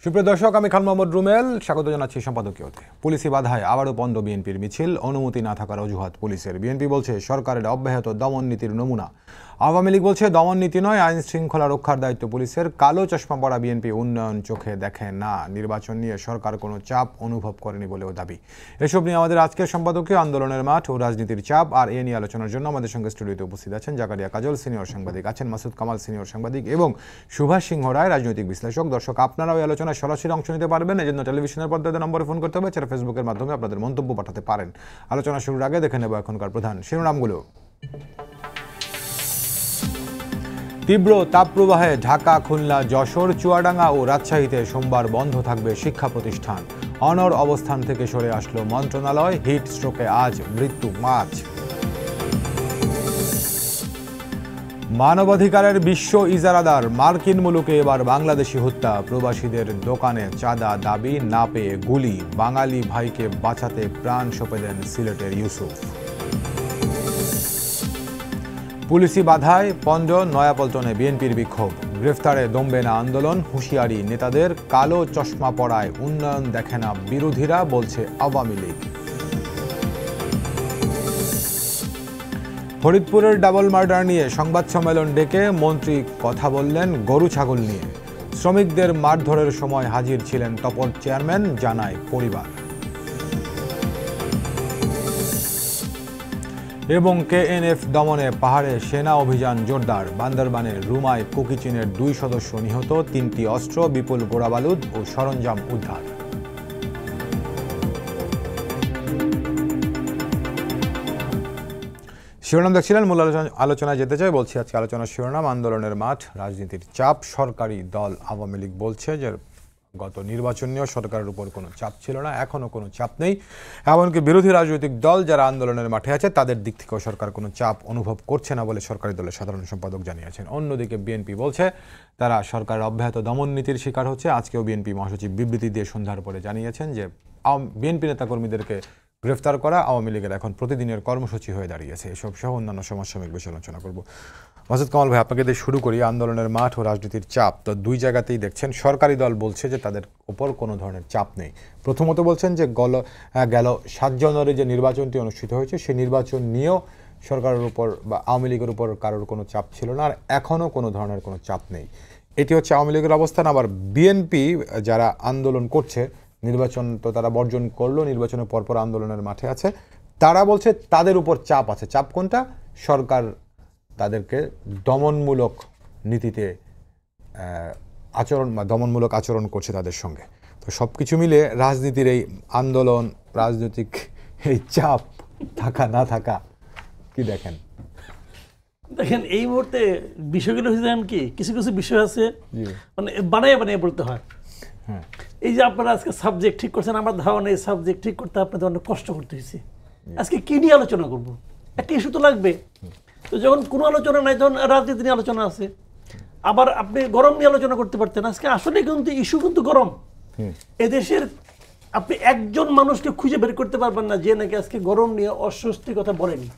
সুপ্রিয় দর্শক, আমি খান মোহাম্মদ রুমেল স্বাগত জানাচ্ছি সম্পাদকীয়তে। পুলিশি বাধায় আবারও বন্ধ বিএনপির মিছিল, অনুমতি না থাকার অজুহাত পুলিশের। বিএনপি বলছে সরকারের অব্যাহত দমন নীতির নমুনা। আওয়ামী লীগ বলছে দমন নীতি নয়, আইন শৃঙ্খলা রক্ষার দায়িত্ব পুলিশের। কালো চশমা পরা বিএনপি উন্নয়ন চোখে দেখে না, নির্বাচন নিয়ে সরকার কোনো চাপ অনুভব করেনি বলেও দাবি। এসব নিয়ে আমাদের আজকের সম্পাদকীয় আন্দোলনের মাঠ ও রাজনীতির চাপ, আর এ নিয়ে আলোচনার জন্য আমাদের সঙ্গে স্টুডিওতে উপস্থিত আছেন জাকারিয়া কাজল সিনিয়র সাংবাদিক, আছেন মাসুদ কামাল সিনিয়র সাংবাদিক এবং সুভাষ সিংহ রায় রাজনৈতিক বিশ্লেষক। দর্শক, আপনারাও এই আলোচনায় সরাসরি অংশ নিতে পারবেন, এজন্য টেলিভিশনের পর্দাতে নম্বরে ফোন করতে হবে, এছাড়া ফেসবুকের মাধ্যমে আপনাদের মন্তব্য পাঠাতে পারেন। আলোচনা শুরুর আগে দেখে নেব এখনকার প্রধান শিরোনামগুলো। তীব্র তাপপ্রবাহে ঢাকা, খুলনা, যশোর, চুয়াডাঙ্গা ও রাজশাহীতে সোমবার বন্ধ থাকবে শিক্ষা প্রতিষ্ঠান। অনড় অবস্থান থেকে সরে আসলো মন্ত্রণালয়। হিট স্ট্রোকে আজ মৃত্যু 5। মানবাধিকারের বিশ্ব ইজারাদার মার্কিন মুলুকে এবার বাংলাদেশি হত্যা। প্রবাসীদের দোকানে চাঁদা দাবি না পেয়ে গুলি। বাঙালি ভাইকে বাঁচাতে প্রাণ সঁপে দেন সিলেটের ইউসুফ। পুলিশি বাধায় পণ্ড, নয়াপল্টনে বিএনপির বিক্ষোভ। গ্রেফতারে দমবে না আন্দোলন, হুঁশিয়ারি নেতাদের। কালো চশমা পরায় উন্নয়ন দেখে না বিরোধীরা, বলছে আওয়ামী লীগ। ফরিদপুরের ডাবল মার্ডার নিয়ে সংবাদ সম্মেলন ডেকে মন্ত্রী কথা বললেন গরু ছাগল নিয়ে। শ্রমিকদের মারধরের সময় হাজির ছিলেন টপর চেয়ারম্যান, জানায় পরিবার। এবং কেএনএফ দমনে পাহাড়ে সেনা অভিযান জোরদার। বান্দরবানে রুমায় কুকিচিনের 2 সদস্য নিহত, 3টি অস্ত্র, বিপুল গোড়াবারুদ ও সরঞ্জাম উদ্ধার। শিরোনাম দেখছিলেন, মূল আলোচনায় যেতে চাই। বলছি আজকে আলোচনার শিরোনাম আন্দোলনের মাঠ, রাজনীতির চাপ। সরকারি দল আওয়ামী লীগ বলছে যে গত নির্বাচন নিয়েও সরকারের উপর কোনো চাপ ছিল না, এখনও কোনো চাপ নেই। এমনকি বিরোধী রাজনৈতিক দল যারা আন্দোলনের মাঠে আছে তাদের দিক থেকেও সরকার কোনো চাপ অনুভব করছে না বলে সরকারি দলের সাধারণ সম্পাদক জানিয়েছেন। অন্যদিকে বিএনপি বলছে তারা সরকারের অব্যাহত দমন নীতির শিকার হচ্ছে। আজকেও বিএনপি মহাসচিব বিবৃতি দিয়ে সন্ধ্যার পরে জানিয়েছেন যে বিএনপি নেতাকর্মীদেরকে গ্রেফতার করা আওয়ামী লীগের এখন প্রতিদিনের কর্মসূচি হয়ে দাঁড়িয়েছে। এসব সহ অন্যান্য সমসাময়িক বিষয়ে আলোচনা করব। মাসুদ কামাল ভাই, আপনাকে দিয়ে শুরু করি। আন্দোলনের মাঠ ও রাজনীতির চাপ, তো দুই জায়গাতেই দেখছেন সরকারি দল বলছে যে তাদের উপর কোনো ধরনের চাপ নেই। প্রথমত বলছেন যে গেল 7 জানুয়ারি যে নির্বাচনটি অনুষ্ঠিত হয়েছে সেই নির্বাচন নিয়েও সরকারের উপর বা আওয়ামী লীগের উপর কারোর কোনো চাপ ছিল না, আর এখনও কোনো ধরনের কোনো চাপ নেই। এটি হচ্ছে আওয়ামী লীগের অবস্থান। আবার বিএনপি যারা আন্দোলন করছে, নির্বাচন তো তারা বর্জন করলো, নির্বাচনের পরপর আন্দোলনের মাঠে আছে, তারা বলছে তাদের উপর চাপ আছে। চাপ কোনটা? সরকার তাদেরকে দমনমূলক নীতিতে আচরণ বা দমনমূলক আচরণ করছে তাদের সঙ্গে। তো সব কিছু মিলে রাজনীতির এই আন্দোলন, রাজনৈতিক এই চাপ থাকা না থাকা কি দেখেন? দেখেন, এই মুহূর্তে বিষয়গুলো হচ্ছে কি, কিছু কিছু বিষয় আছে মানে বানিয়ে বানিয়ে বলতে হয়। এই যে আপনারা আজকে সাবজেক্ট ঠিক করছেন, আমার ধারণা এই সাবজেক্ট ঠিক করতে আপনাদের অনেক কষ্ট করতে হয়েছে। আজকে কি নিয়ে আলোচনা করবো? একটা ইস্যু তো লাগবে। তো যখন কোনো আলোচনা নাই, তখন রাজনীতি নিয়ে আলোচনা আছে। আবার আপনি গরম নিয়ে আলোচনা করতে পারতেন। আজকে আসলে কিন্তু ইস্যু কিন্তু গরম। এদেশের আপনি একজন মানুষকে খুঁজে বের করতে পারবেন না যে নাকি আজকে গরম নিয়ে অস্বস্তির কথা বলেনি।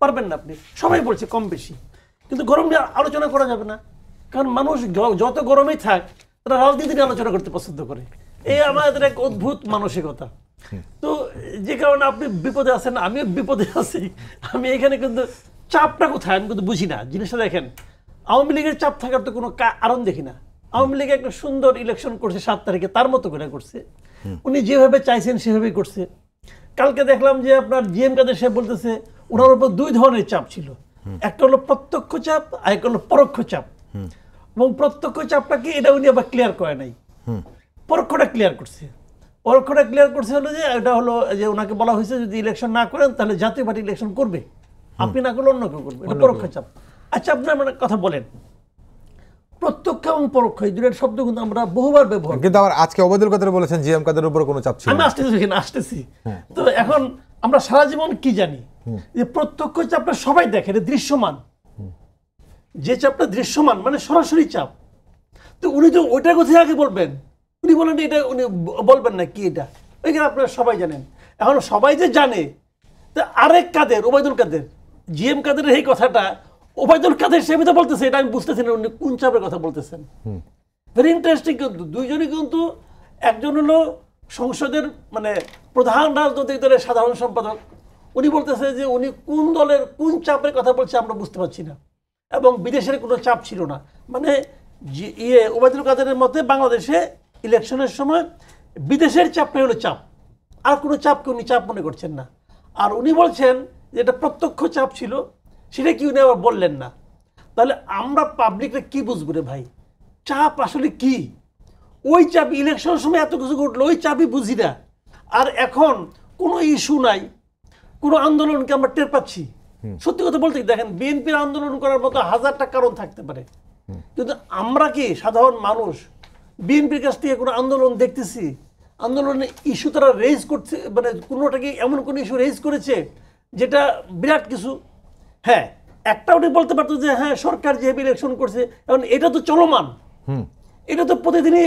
পারবেন না আপনি, সবাই বলছে কম বেশি, কিন্তু গরম নিয়ে আলোচনা করা যাবে না। কারণ মানুষ যত গরমেই থাক, তারা রাজনীতি নিয়ে আলোচনা করতে পছন্দ করে। এই আমাদের এক অদ্ভুত মানসিকতা। তো যে কারণে আপনি বিপদে আছেন, আমিও বিপদে আছি। আমি এখানে কিন্তু চাপটা কোথায় আমি কিন্তু বুঝি না জিনিসটা। দেখেন, আওয়ামী লীগের চাপ থাকার তো কোনো কারণ দেখি না। আওয়ামী লীগ একটা সুন্দর ইলেকশন করছে 7 তারিখে, তার মতো করে করছে। উনি যেভাবে চাইছেন সেভাবেই করছে। কালকে দেখলাম যে আপনার জিএম কাদের সাহেব বলতেছে ওনার উপর 2 ধরনের চাপ ছিল। একটা হলো প্রত্যক্ষ চাপ, আর একটা হলো পরোক্ষ চাপ। এবং প্রত্যক্ষ চাপটা কি, এটা উনি আবার ক্লিয়ার করে নাই, পরোক্ষটা ক্লিয়ার করছে। পরোক্ষটা ক্লিয়ার করছে হলো যে এটা হলো যে ওনাকে বলা হয়েছে যদি ইলেকশন না করেন তাহলে জাতীয় পার্টি ইলেকশন করবে, আপনি না করলে অন্য কেউ করবে। এটা পরোক্ষ চাপ। আচ্ছা, আপনি আমার কথা বলেন, প্রত্যক্ষ এবং পরোক্ষ এই দুটোর শব্দ কিন্তু আমরা বহুবার ব্যবহার, কিন্তু আবার আজকে ওবায়দুল কাদের বলেছেন জিএম কাদের উপর কোনো চাপ ছিল না। আমি আসতেছি। তো এখন আমরা সারা জীবন কি জানি যে প্রত্যক্ষ চাপটা সবাই দেখে, এটা দৃশ্যমান। যে চাপটা দৃশ্যমান মানে সরাসরি চাপ। তো উনি তো ওইটার কথা আগে বলবেন, উনি বলেন এটা, উনি বলবেন না কি এটা, ওইখানে আপনারা সবাই জানেন। এখন সবাই যে জানে, তা আরেক কাদের, ওবায়দুল কাদের, জিএম কাদের এই কথাটা ওবায়দুল কাদের সে তো বলতেছে, এটা আমি বুঝতেছি না উনি কোন চাপের কথা বলতেছেন। Very interesting. কিন্তু দুইজনই কিন্তু, একজন হলো সংসদের মানে প্রধান রাজনৈতিক দলের সাধারণ সম্পাদক, উনি বলতেছে যে উনি কোন দলের কোন চাপের কথা বলছে আমরা বুঝতে পারছি না, এবং বিদেশের কোনো চাপ ছিল না। মানে ওবায়দুল কাদেরের মতে বাংলাদেশে ইলেকশনের সময় বিদেশের চাপটাই হলো চাপ, আর কোনো চাপকে উনি চাপ মনে করছেন না। আর উনি বলছেন যে এটা প্রত্যক্ষ চাপ ছিল, সেটা কি উনি আবার বললেন না। তাহলে আমরা পাবলিকরা কি বুঝবো রে ভাই, চাপ আসলে কি? ওই চাপ ইলেকশনের সময় এত কিছু ঘটলো, ওই চাপই বুঝি না। আর এখন কোনো ইস্যু নাই, কোনো আন্দোলনকে আমরা টের পাচ্ছি। সত্যি কথা বলতে দেখেন, বিএনপির আন্দোলন করার মতো হাজারটা কারণ থাকতে পারে, কিন্তু আমরা কি সাধারণ মানুষ বিএনপির কাছ থেকে কোনো আন্দোলন দেখতেছি? আন্দোলনে ইস্যু তারা রেজ করছে, মানে কোনোটা কি এমন কোনো ইস্যু রেজ করেছে যেটা বিরাট কিছু? হ্যাঁ, একটা উনি বলতে পারতো যে হ্যাঁ সরকার যেভাবে ইলেকশন করছে, এখন এটা তো চলমান, এটা তো প্রতিদিনই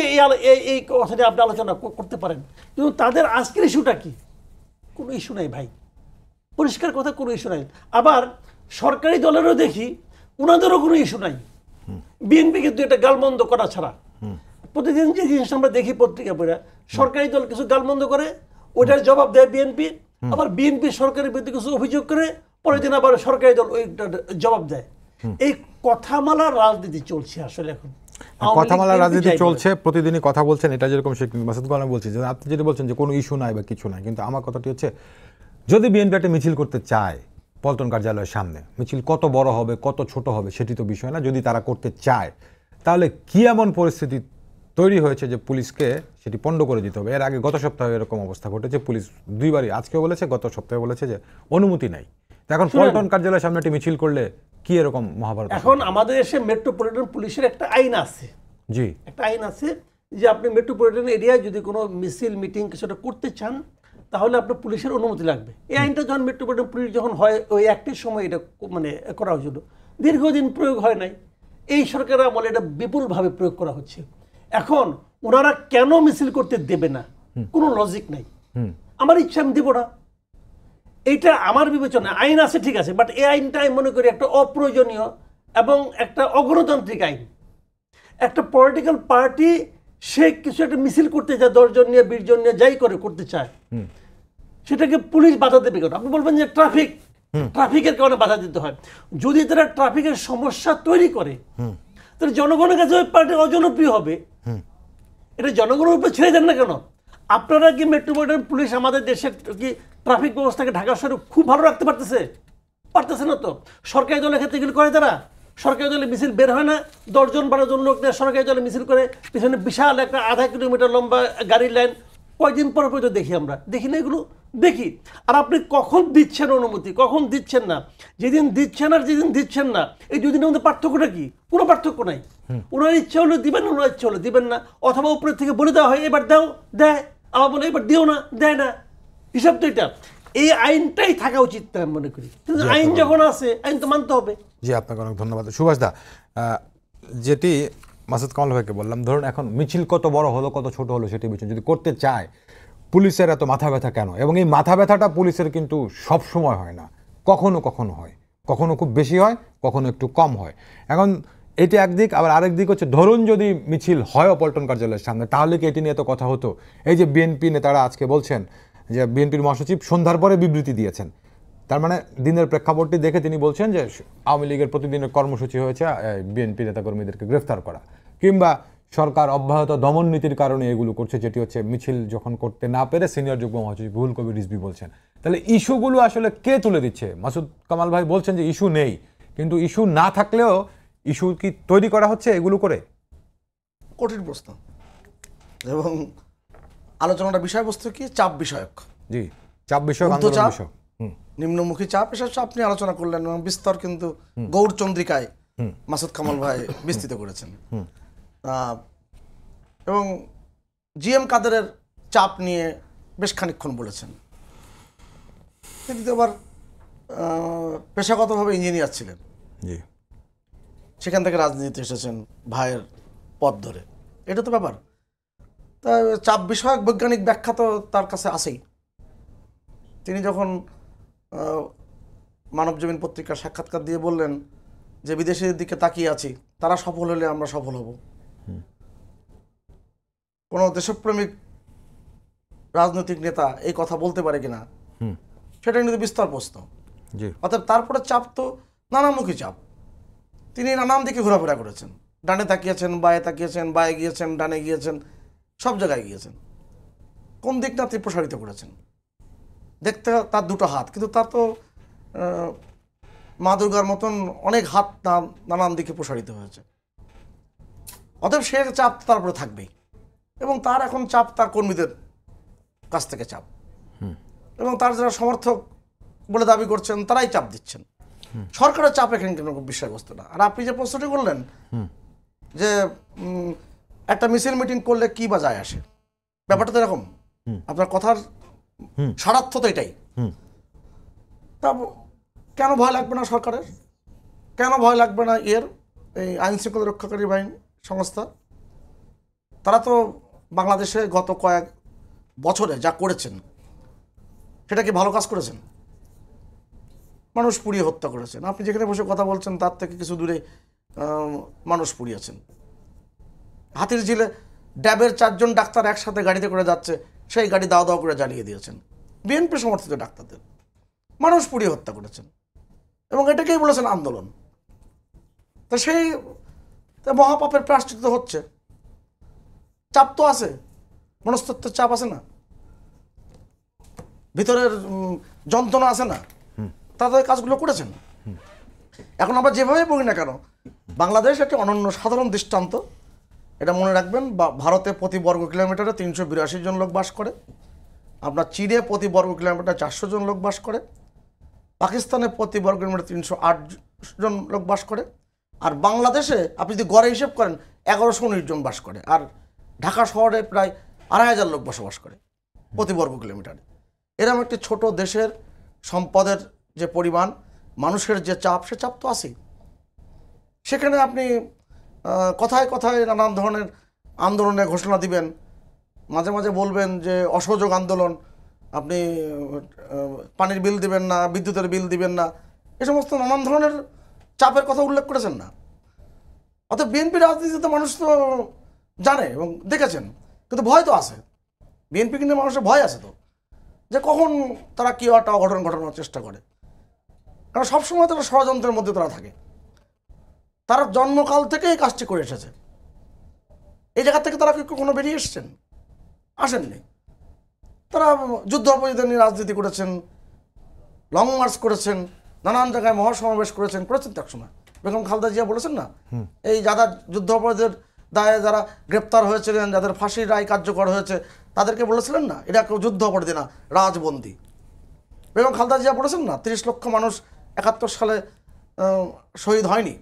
এই কথাটা আপনি আলোচনা করতে পারেন। কিন্তু তাদের আজকের ইস্যুটা কি? কোনো ইস্যু নাই ভাই, পরিষ্কার কথা, কোনো ইস্যু নাই। আবার সরকারি দলেরও দেখি ওনাদেরও কোনো ইস্যু নাই, বিএনপি কিন্তু এটা গালমন্দ করা ছাড়া। প্রতিদিন যে জিনিসটা আমরা দেখি পত্রিকা পড়ে, সরকারি দল কিছু গালমন্দ করে, ওইটার জবাব দেয় বিএনপি, আবার বিএনপি সরকারের বিরুদ্ধে কিছু অভিযোগ করে, পরের দিন আবার সরকারি দল ওইটা জবাব দেয়। এই কথামালার রাজনীতি চলছে আসলে এখন। কথামালার রাজনীতি চলছে, প্রতিদিনই কথা বলছেন, এটা যেরকম শেখ মাসুদ গনি বলছি যে আপনি যেটা বলছেন যে কোনো ইস্যু নাই বা কিছু নাই, কিন্তু আমার কথাটি হচ্ছে যদি বিএনপি একটা মিছিল করতে চায় পল্টন কার্যালয়ের সামনে, মিছিল কত বড় হবে কত ছোট হবে সেটি তো বিষয় না, যদি তারা করতে চায় তাহলে কি এমন পরিস্থিতি তৈরি হয়েছে যে পুলিশকে সেটি পণ্ড করে দিতে হবে? এর আগে গত সপ্তাহে এরকম অবস্থা ঘটেছে, পুলিশ দুইবারই, আজকেও বলেছে গত সপ্তাহে বলেছে যে অনুমতি নাই। এখন পল্টন কার্যালয়ের সামনে একটি মিছিল করলে কি এরকম মহাভারত? এখন আমাদের দেশে মেট্রোপলিটন পুলিশের একটা আইন আছে, জি একটা আইন আছে যে আপনি মেট্রোপলিটন এরিয়ায় যদি কোনো মিছিল মিটিং কিছুটা করতে চান তাহলে আপনার পুলিশের অনুমতি লাগবে। এই আইনটা যখন মেট্রোপলিটন পুলিশ যখন হয়, ওই একটির সময় এটা মানে করা হয়েছিল, দীর্ঘদিন প্রয়োগ হয় নাই। এই সরকারের আমলে এটা বিপুলভাবে প্রয়োগ করা হচ্ছে। এখন ওনারা কেন মিছিল করতে দেবে না, কোনো লজিক নাই। আমার ইচ্ছা আমি দেবো না, এইটা আমার বিবেচনা। আইন আছে ঠিক আছে, বাট এই আইনটা আমি মনে করি একটা অপ্রয়োজনীয় এবং একটা অগণতান্ত্রিক আইন। একটা পলিটিক্যাল পার্টি সে কিছু একটা মিছিল করতে চায়, 10 জন নিয়ে 20 জন নিয়ে যাই করতে চায়, সেটাকে পুলিশ বাধা দেবে কেন? আপনি বলবেন যে ট্রাফিকের কারণে বাধা দিতে হয়। যদি তারা ট্রাফিকের সমস্যা তৈরি করে তাহলে জনগণের কাছে ওই পার্টি অজনপ্রিয় হবে। এটা জনগণের উপর ছেড়ে দেন না কেন? আপনারা কি মেট্রোপলিটন পুলিশ আমাদের দেশের কি ট্রাফিক ব্যবস্থাকে ঢাকা শহরে খুব ভালো রাখতে পারতেছে না তো? সরকারি দলের ক্ষেত্রে এগুলো করে তারা? সরকারি দলে মিছিল বের হয় না, 10 জন 12 জন লোক নিয়ে সরকারি দলে মিছিল করে, পিছনে বিশাল একটা 0.5 কিলোমিটার লম্বা গাড়ির লাইন। কয়দিন পর পর তো দেখি আমরা, দেখি না এগুলো? দেখি। আর আপনি কখন দিচ্ছেন অনুমতি, কখন দিচ্ছেন না? যেদিন দিচ্ছেন আর যেদিন দিচ্ছেন না, এই দুদিনের মধ্যে পার্থক্যটা কি? কোনো পার্থক্য নাই। ওনার ইচ্ছা হলে দিবেন, ওনার ইচ্ছা হলে দিবেন না, অথবা উপরের থেকে বলে দেওয়া হয় এবার দাও, দেয়, আবার বলে এবার দিও না, দেয় না। হিসাব তো এটা। এই আইনটাই থাকা উচিত আমি মনে করি, কিন্তু আইন যখন আছে আইন তো মানতে হবে। জি, আপনাকে অনেক ধন্যবাদ সুভাষ দা। যেটি মাসুদ কামাল ভাইকে বললাম, ধরুন এখন মিছিল কত বড় হলো কত ছোট হলো সেটি বিষয় যদি করতে চায়, পুলিশের এত মাথা ব্যথা কেন? এবং এই মাথা ব্যথাটা পুলিশের কিন্তু সব সময় হয় না, কখনো কখনো হয়, কখনো খুব বেশি হয়, কখনো একটু কম হয়। এখন এটি একদিক, আবার আরেক দিক হচ্ছে ধরুন যদি মিছিল হয় পল্টন কার্যালয়ের সামনে, তাহলে কি এটি নিয়ে তো কথা হতো? এই যে বিএনপি নেতারা আজকে বলছেন যে বিএনপির মহাসচিব সন্ধ্যার পরে বিবৃতি দিয়েছেন, তার মানে দিনের প্রেক্ষাপটটি দেখে তিনি বলছেন যে আওয়ামী লীগের প্রতিদিনের কর্মসূচি হয়েছে বিএনপি নেতাকর্মীদেরকে গ্রেফতার করা, কিংবা সরকার অব্যাহত দমন নীতির কারণে এগুলো করছে, যেটি হচ্ছে মিছিল যখন করতে না পেরে সিনিয়র যুগ্ম মহাসচিব রুহুল কবির রিজভী বলছেন। তাহলে ইস্যুগুলো আসলে কে তুলে দিচ্ছে? মাসুদ কামাল ভাই বলছেন যে ইস্যু নেই, কিন্তু ইস্যু না থাকলেও ইস্যু কি তৈরি করা হচ্ছে এগুলো করে? কঠিন প্রশ্ন, এবং আলোচনাটা বিষয়বস্তু কি? চাপ বিষয়ক। জি, চাপ বিষয়ক, আন্দোলন বিষয়ক, নিম্নমুখী চাপ, এসব চাপ নিয়ে আলোচনা করলেন এবং বিস্তর কিন্তু গৌর চন্দ্রিকায় মাসুদ কামাল ভাই বিস্তৃত করেছেন। এবং জিএম কাদেরের চাপ নিয়ে বেশ খানিকক্ষণ বলেছেন। কিন্তু আবার পেশাগতভাবে ইঞ্জিনিয়ার ছিলেন, সেখান থেকে রাজনীতিতে এসেছেন ভাইয়ের পথ ধরে, এটা তো ব্যাপার। তা চাপ বিষয়ক বৈজ্ঞানিক ব্যাখ্যা তো তার কাছে আছেই। তিনি যখন মানবজমিন পত্রিকার সাক্ষাৎকার দিয়ে বললেন যে বিদেশের দিকে তাকিয়ে আছি, তারা সফল হলে আমরা সফল হব, কোনো দেশপ্রেমিক রাজনৈতিক নেতা এই কথা বলতে পারে কিনা সেটা কিন্তু বিস্তর প্রশ্ন। জি অর্থাৎ তারপরে চাপ তো নানামুখী চাপ। তিনি নানান দিকে ঘোরাফেরা করেছেন, ডানে তাকিয়েছেন, বায়ে তাকিয়েছেন, বায়ে গিয়েছেন, ডানে গিয়েছেন, সব জায়গায় গিয়েছেন। কোন দিকটা তিনি প্রসারিত করেছেন? দেখতে তার দুটো হাত, কিন্তু তার তো মা দুর্গার মতন অনেক হাত নানান দিকে প্রসারিত হয়েছে। অতএব সে চাপ তার উপরে থাকবেই, এবং তার এখন চাপ তার কর্মীদের কাছ থেকে চাপ, এবং তার যারা সমর্থক বলে দাবি করছেন তারাই চাপ দিচ্ছেন। সরকারের চাপ এখানে কোনো বিষয়বস্তু না। আর আপনি যে প্রশ্নটি করলেন যে একটা মিছিল মিটিং করলে কি বা যায় আসে, ব্যাপারটা তো এরকম। আপনার কথার সারার্থ তো এটাই। তা কেন ভয় লাগবে না সরকারের? কেন ভয় লাগবে না এই আইন শৃঙ্খলা রক্ষাকারী বাহিনী সংস্থা? তারা তো বাংলাদেশে গত কয়েক বছরে যা করেছেন সেটা কি ভালো কাজ করেছেন? মানুষ পুড়িয়ে হত্যা করেছেন। আপনি যেখানে বসে কথা বলছেন তার থেকে কিছু দূরে মানুষ পুড়িয়েছেন। হাতির ঝিলে ড্যাবের 4 জন ডাক্তার একসাথে গাড়িতে করে যাচ্ছে, সেই গাড়ি দাও দাও করে জ্বালিয়ে দিয়েছেন বিএনপি সমর্থিত ডাক্তারদের। মানুষ পুড়িয়ে হত্যা করেছেন, এবং এটাকেই বলেছেন আন্দোলন। তা সেই মহাপাপের প্রায়শ্চিত্ত হচ্ছে। চাপ তো আছে, মনস্তত্ত্বের চাপ আছে না, ভিতরের যন্ত্রণা আছে না, তাদের কাজগুলো করেছেন। এখন আমরা যেভাবে বলি না কেন, বাংলাদেশ একটি অনন্য সাধারণ দৃষ্টান্ত। এটা মনে রাখবেন, ভারতে প্রতি বর্গ কিলোমিটারে 382 জন লোক বাস করে, আপনার চীনে প্রতি বর্গ কিলোমিটারে 400 জন লোক বাস করে, পাকিস্তানে প্রতি বর্গ কিলোমিটারে 308 জন লোক বাস করে, আর বাংলাদেশে আপনি যদি গড়ে হিসেব করেন 1119 জন বাস করে, আর ঢাকা শহরে প্রায় 2500 লোক বসবাস করে প্রতি বর্গ কিলোমিটারে। এরকম একটি ছোট দেশের সম্পদের যে পরিমাণ, মানুষের যে চাপ, সে চাপ তো আছেই। সেখানে আপনি কথায় কথায় নানান ধরনের আন্দোলনের ঘোষণা দিবেন, মাঝে মাঝে বলবেন যে অসহযোগ আন্দোলন, আপনি পানির বিল দিবেন না, বিদ্যুতের বিল দিবেন না, এ সমস্ত নানান ধরনের চাপের কথা উল্লেখ করেছেন না। অর্থাৎ বিএনপি রাজনীতিতে মানুষ তো জানে এবং দেখেছেন, কিন্তু ভয় তো আছে। বিএনপি কিন্তু মানুষের ভয় আছে তো, যে কখন তারা কী একটা অঘটন ঘটানোর চেষ্টা করে। কারণ সবসময় তারা ষড়যন্ত্রের মধ্যে তারা থাকে। তারা জন্মকাল থেকে এই কাজটি করে এসেছে। এই জায়গা থেকে তারা কি কখনো বেরিয়ে এসেছেন? আসেননি। তারা যুদ্ধ অপরাধীদের নিয়ে রাজনীতি করেছেন, লং মার্চ করেছেন, নানান জায়গায় মহাসমাবেশ করেছেন তো একসময়। বেগম খালেদা জিয়া বলেছেন না, এই যারা যুদ্ধ অপরাধীদের দায়ে যারা গ্রেপ্তার হয়েছিলেন, যাদের ফাঁসির রায় কার্যকর হয়েছে, তাদেরকে বলেছিলেন না এটা কেউ যুদ্ধ অপরাধী না, রাজবন্দী। বেগম খালেদা জিয়া বলেছেন না 30 লক্ষ মানুষ 71 সালে শহীদ হয়নি,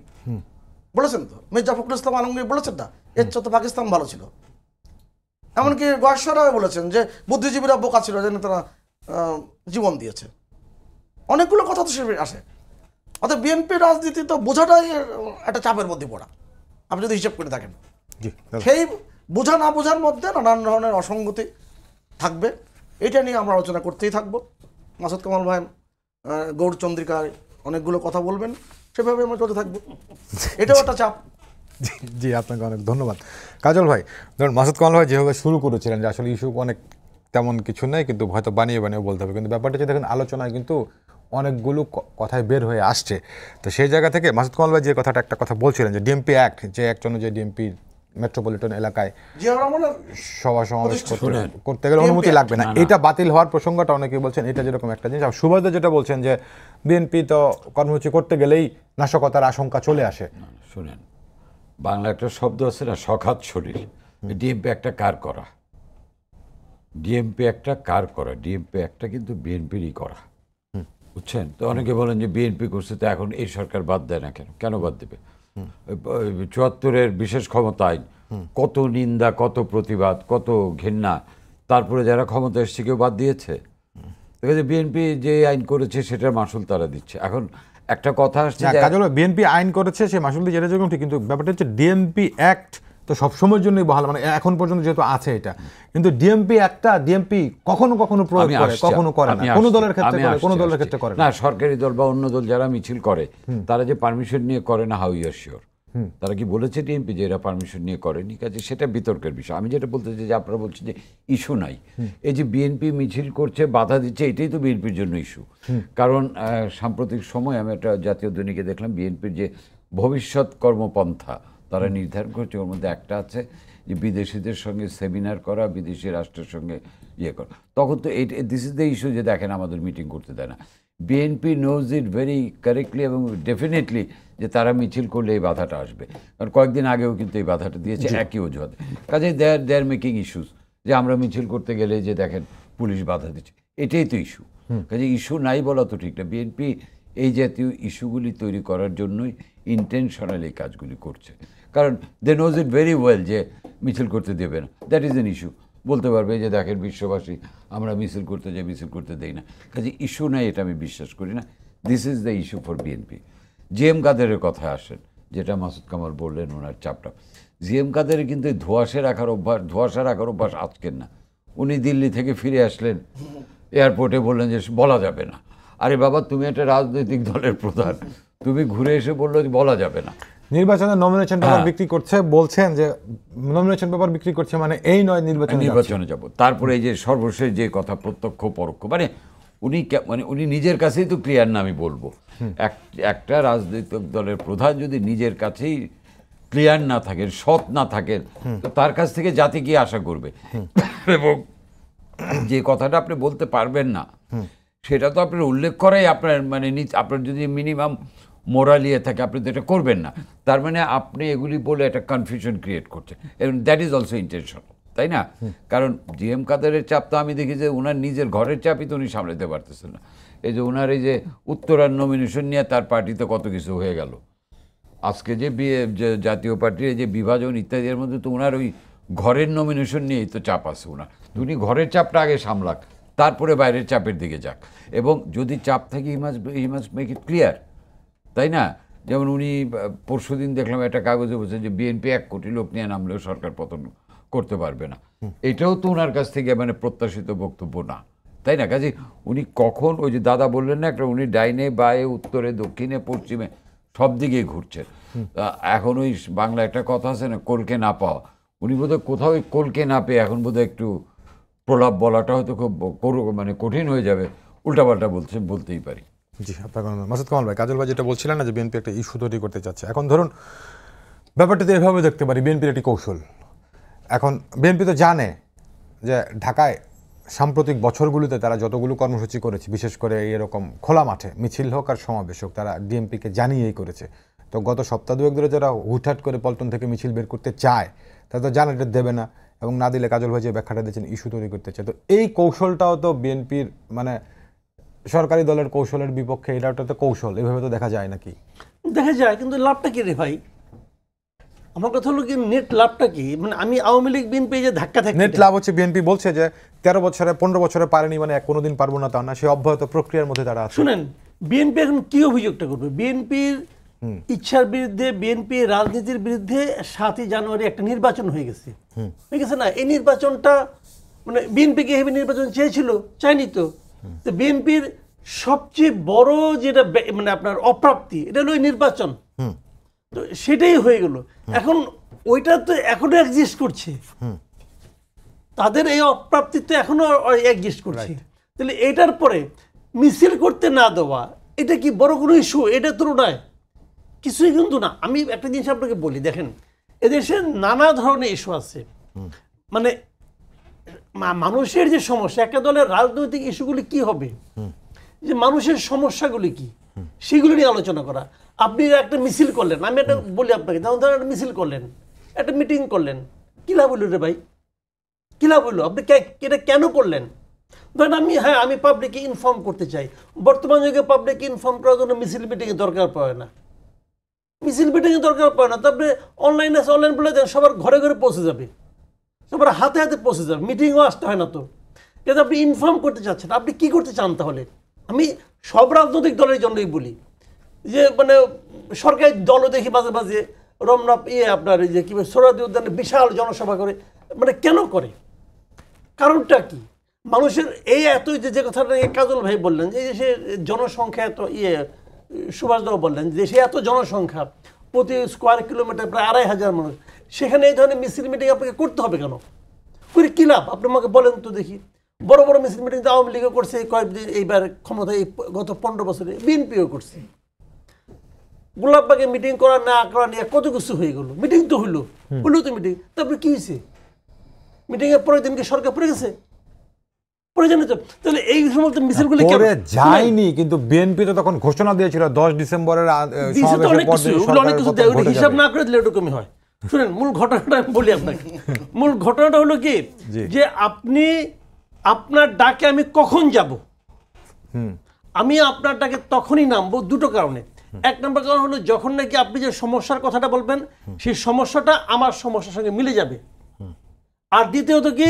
বলেছেন তো। মির্জা ফখরুল ইসলাম আলমগীর বলেছেন না, এর চেয়ে তো পাকিস্তান ভালো ছিল। এমনকি গয়েশ্বরাও বলেছেন যে বুদ্ধিজীবীরা বোকা ছিল, যেন তারা জীবন দিয়েছে। অনেকগুলো কথা তো সে আসে। অর্থাৎ বিএনপির রাজনীতি তো বোঝাটাই একটা চাপের মধ্যে পড়া, আপনি যদি হিসাব করে থাকেন। সেই বোঝা না বোঝার মধ্যে নানান ধরনের অসঙ্গতি থাকবে। এটা নিয়ে আমরা আলোচনা করতেই থাকবো। মাসুদ কামাল ভাই গৌরচন্দ্রিকায় অনেকগুলো কথা বলবেন, সেভাবে আমরা চলতে থাকবো। এটাও একটা চাপ। জি, আপনাকে অনেক ধন্যবাদ কাজল ভাই। ধরুন মাসুদ কামাল ভাই যেভাবে শুরু করেছিলেন যে আসলে ইস্যু অনেক তেমন কিছু নেই, কিন্তু হয়তো বানিয়ে বানিয়ে বলতে হবে, কিন্তু ব্যাপারটা যে দেখেন আলোচনায় কিন্তু অনেকগুলো কথায় বের হয়ে আসছে। তো সেই জায়গা থেকে মাসুদ কামাল ভাই যে কথাটা একটা কথা বলছিলেন যে ডিএমপি অ্যাক্ট, যে অ্যাক্ট অনুযায়ী ডিএমপি মেট্রোপলিটন এলাকায় সভা সমাবেশ করতে গেলে অনুমতি লাগবে না, এটা বাতিল হওয়ার প্রসঙ্গটা অনেকেই বলছেন এটা যেরকম একটা জিনিস। আর সুবাদে যেটা বলছেন যে বিএনপি তো কর্মসূচি করতে গেলেই নাশকতার আশঙ্কা চলে আসে। শুনেন, বাংলা একটা শব্দ আছে না, সখাত শরীর। ডিএমপি একটা কার করা, ডিএমপি একটা কার করা, ডিএমপি একটা কিন্তু বিএনপিরই করা, বুঝছেন? তো অনেকে বলেন যে বিএনপি করছে, তো এখন এই সরকার বাদ দেয় না কেন? কেন বাদ দেবে? ৭৪-এর বিশেষ ক্ষমতা আইন, কত নিন্দা, কত প্রতিবাদ, কত ঘেন্না, তারপরে যারা ক্ষমতা এসছে কেউ বাদ দিয়েছে? দেখেছে বিএনপি যে আইন করেছে সেটার মাসুল তারা দিচ্ছে। এখন একটা কথা আসছে, বিএনপি আইন করেছে সে মাসুল দিয়ে যেটা যেরকম ঠিক, কিন্তু ব্যাপারটা হচ্ছে ডিএমপি অ্যাক্ট তো সবসময়ের জন্যই বহাল, মানে এখন পর্যন্ত যেহেতু আছে এটা, কিন্তু ডিএমপি একটা ডিএমপি কখনো কখনো প্রয়োগ করে, কখনো করে না, কোনো দলের ক্ষেত্রে করে, কোনো দলের ক্ষেত্রে করে না। সরকারি দল বা অন্য দল যারা মিছিল করে তারা যে পারমিশন নিয়ে করে না, হাউ ইউ আর শিওর? তারা কি বলেছে ডিএমপি যে এরা পারমিশন নিয়ে করেনি? কাজে সেটা বিতর্কের বিষয়। আমি যেটা বলতে চাই যে আপনারা বলছেন যে ইস্যু নাই, এই যে বিএনপি মিছিল করছে, বাধা দিচ্ছে, এটাই তো বিএনপির জন্য ইস্যু। কারণ সাম্প্রতিক সময় আমি একটা জাতীয় দৈনিকে দেখলাম বিএনপির যে ভবিষ্যৎ কর্মপন্থা তারা নির্ধারণ করছে, ওর মধ্যে একটা আছে যে বিদেশিদের সঙ্গে সেমিনার করা, বিদেশি রাষ্ট্রের সঙ্গে ইয়ে করা। তখন তো দিস ইজ দ্য ইস্যু যে দেখেন আমাদের মিটিং করতে দেয় না। BNP nose it very correctly এবং ডেফিনেটলি যে তারা মিছিল করলে এই বাধাটা আসবে। কারণ কয়েকদিন আগেও কিন্তু এই বাধাটা দিয়েছে একই অজুহাতে। কাজে দে আর মেকিং ইস্যুস যে আমরা মিছিল করতে গেলে যে দেখেন পুলিশ বাধা দিচ্ছে, এটাই তো ইস্যু। কাজে ইস্যু নাই বলা তো ঠিক না। বিএনপি এই জাতীয় ইস্যুগুলি তৈরি করার জন্যই ইন্টেনশনাল এই কাজগুলি করছে। কারণ they knows it very well যে মিছিল করতে দেবে না, দ্যাট ইজ এন ইস্যু। বলতে পারবে যে দেখেন বিশ্ববাসী আমরা মিছিল করতে যাই, মিছিল করতে দেই না। কাজে ইস্যু নাই এটা আমি বিশ্বাস করি না। This is the issue for BNP. GM কাদেরের কথায় আসেন, যেটা মাসুদ কামাল বললেন ওনার চাপটা। জিএম কাদেরের কিন্তু ধোঁয়াশা রাখার অভ্যাস আজকের না। উনি দিল্লি থেকে ফিরে আসলেন, এয়ারপোর্টে বললেন যে বলা যাবে না। আরে বাবা, তুমি একটা রাজনৈতিক দলের প্রধান, তুমি ঘুরে এসে বললো যে বলা যাবে না। নির্বাচনে নমিনেশন পেপার বিক্রি করছে, বলছেন যে নমিনেশন পেপার বিক্রি করছে মানে এই নয় নির্বাচনে যাব। তারপরে এই যে সর্বশেষ যে কথা প্রত্যক্ষ পরোক্ষ, মানে উনি নিজের কাছেই তো ক্লিয়ার না। আমি বলবো একটা রাজনৈতিক দলের প্রধান যদি নিজের কাছেই ক্লিয়ার না থাকেন, সৎ না থাকেন, তো তার কাছ থেকে জাতি কি আশা করবে? এবং যে কথাটা আপনি বলতে পারবেন না সেটা তো আপনার উল্লেখ করাই আপনার মানে আপনার যদি মিনিমাম মোরাল ইয়ে থাকে আপনি তো এটা করবেন না। তার মানে আপনি এগুলি বলে একটা কনফিউশন ক্রিয়েট করছেন, এবং দ্যাট ইজ অলসো ইন্টেনশন, তাই না? কারণ জিএম কাদেরের চাপ তো আমি দেখি যে ওনার নিজের ঘরের চাপই তো উনি সামলাতে পারতেছেন না। এই যে ওনার এই যে উত্তরার নমিনেশন নিয়ে তার পার্টিতে কত কিছু হয়ে গেল, আজকে যে জাতীয় পার্টির যে বিভাজন ইত্যাদির মধ্যে তো ওনার ওই ঘরের নমিনেশন নিয়েই তো চাপ আছে ওনার। উনি ঘরের চাপটা আগে সামলাক, তারপরে বাইরের চাপের দিকে যাক। এবং যদি চাপ থাকে he must make it clear, তাই না? যেমন উনি পরশুদিন দেখলাম একটা কাগজে বলছে যে বিএনপি 1 কোটি লোক নিয়ে নামলেও সরকার পতন করতে পারবে না। এটাও তো ওনার কাছ থেকে মানে প্রত্যাশিত বক্তব্য না, তাই না? কাজে উনি কখন ওই যে দাদা বললেন না একটা, উনি ডাইনে বায়ে উত্তরে দক্ষিণে পশ্চিমে সব দিকেই ঘুরছেন। এখন ওই বাংলা একটা কথা আছে না, কলকে না পাওয়া, উনি বোধহয় কোথাও ওই কলকে না পেয়ে এখন বোধহয় একটু প্রলাপ বলাটা হয়তো খুব মানে কঠিন হয়ে যাবে, উল্টাপাল্টা বলতেই পারি। জি, আপনার মাসুদ কামাল ভাই, কাজল ভাই যেটা বলছিলেন না যে বিএনপি একটা ইস্যু তৈরি করতে চাচ্ছে। এখন ধরুন ব্যাপারটাতে এভাবে দেখতে পারি, বিএনপির একটি কৌশল। এখন বিএনপি তো জানে যে ঢাকায় সাম্প্রতিক বছরগুলোতে তারা যতগুলো কর্মসূচি করেছে, বিশেষ করে এরকম খোলা মাঠে মিছিল হোক আর সমাবেশ হোক, তারা ডিএমপিকে জানিয়েই করেছে। তো গত সপ্তাহ 2-1 ধরে যারা হুটহাট করে পল্টন থেকে মিছিল বের করতে চায় তারা তো জানে এটা দেবে না, এবং না দিলে কাজল ভাই যে ব্যাখ্যাটা দিয়েছেন ইস্যু তৈরি করতে চায়। তো এই কৌশলটাও তো বিএনপির মানে সরকারি দলের কৌশলের বিপক্ষে, এটা তো কৌশল, এভাবে তো দেখা যায় নাকি? দেখা যায়, কিন্তু লাভটা কি রে ভাই? আমার কথা হলো কি, নেট লাভটা কি? মানে আমি আওয়ামী লীগ বিএনপি যে ধাক্কা থাকে, নেট লাভ হচ্ছে বিএনপি বলছে যে 13 বছরে 15 বছরে পারেনি মানে কোনোদিন পারবো না তা না, সেই অব্যাহত প্রক্রিয়ার মধ্যে তারা আছে। শুনেন, বিএনপি এখন কি অভিযোগটা করবে? বিএনপির ইচ্ছার বিরুদ্ধে, বিএনপি রাজনীতির বিরুদ্ধে 7ই জানুয়ারি একটা নির্বাচন হয়ে গেছে না? এই নির্বাচনটা মানে বিএনপি কি হেভি নির্বাচন চেয়েছিল? চাইনি তো। তো বিএনপির সবচেয়ে বড় যেটা মানে আপনার অপ্রাপ্তি, এটা হলো নির্বাচন। তো সেটাই হয়ে গেল। এখন ওইটা তো এখনো এক্সিস্ট করছে, তাদের এই অপ্রাপ্তি তো এখনো এক্সিস্ট করছে। তাহলে এটার পরে মিছিল করতে না দেওয়া, এটা কি বড় কোনো ইস্যু? এটা তুলনায় কিছুই কিন্তু না। আমি একটা জিনিস আপনাকে বলি, দেখেন এদেশে নানা ধরনের ইস্যু আছে। মানে মানুষের যে সমস্যা, একটা দলের রাজনৈতিক ইস্যুগুলি কি হবে, যে মানুষের সমস্যাগুলি কি সেগুলো নিয়ে আলোচনা করা। আপনি একটা মিছিল করলেন, আমি একটা বলি আপনাকে, যেমন ধরেন একটা মিছিল করলেন, একটা মিটিং করলেন, কি লাভ হইল রে ভাই? কি লাভ হইলো? আপনি এটা কেন করলেন? ধরেন আমি পাবলিককে ইনফর্ম করতে চাই। বর্তমান যুগে পাবলিককে ইনফর্ম করার জন্য মিছিল মিটিংয়ের দরকার পড়ে না। মিছিল মিটিংয়ের দরকার পড়ে না। তারপরে অনলাইন বলে দেন, সবার ঘরে ঘরে পৌঁছে যাবে, সবার হাতে হাতে পৌঁছে যাবে, মিটিংও আসতে হয় না। তো কিন্তু আপনি ইনফর্ম করতে চাচ্ছেন, আপনি কি করতে চান তাহলে? আমি সব রাজনৈতিক দলের জন্যই বলি যে মানে সরকারি দলও দেখি মাঝে মাঝে রমনা আপনার এই যে কি সোহরাওয়ার্দী উদ্যানে বিশাল জনসভা করে, মানে কেন করে? কারণটা কি? মানুষের এই এত যে কথাটা কাজল ভাই বললেন যে সে জনসংখ্যা এত সুভাষদাও বললেন যে সে এত জনসংখ্যা, প্রতি স্কোয়ার কিলোমিটার প্রায় 2500 মানুষ, সেখানে এই ধরনের মিছিল মিটিং আপনাকে করতে হবে কেন? করে কি লাভ? আপনি আমাকে বলেন তো দেখি। বড় বড় মিছিল মিটিং তো আওয়ামী লীগও করছে কয়েকদিন, এইবার ক্ষমতা এই গত 15 বছরে বিএনপিও করছে। গোলাপবাগে মিটিং করা না করা নিয়ে কত কিছু হয়ে গেল, মিটিং তো হইলো তো মিটিং, তারপরে কি হয়েছে? মিটিংয়ের পরের দিন কি সরকার পড়ে গেছে? পড়ে জানি তো। তাহলে এই সমস্ত মিছিলগুলি পরে যায়নি, কিন্তু বিএনপি তো তখন ঘোষণা দিয়েছিল 10 ডিসেম্বরের সমাবেশের পর দিন অনেক কিছু সরকারের ভোটে হিসাব যাবে। না করে দিলে এরকমই হয়। শুনেন, মূল ঘটনাটা আমি বলি আপনাকে। মূল ঘটনাটা হলো কি, যে আপনি আপনার ডাকে আমি কখন যাব? আমি আপনার ডাকে তখনই নামবো দুটো কারণে। এক নম্বর কারণ হলো যখন নাকি আপনি যে সমস্যার কথাটা বলবেন সেই সমস্যাটা আমার সমস্যার সঙ্গে মিলে যাবে। আর দ্বিতীয়ত কি,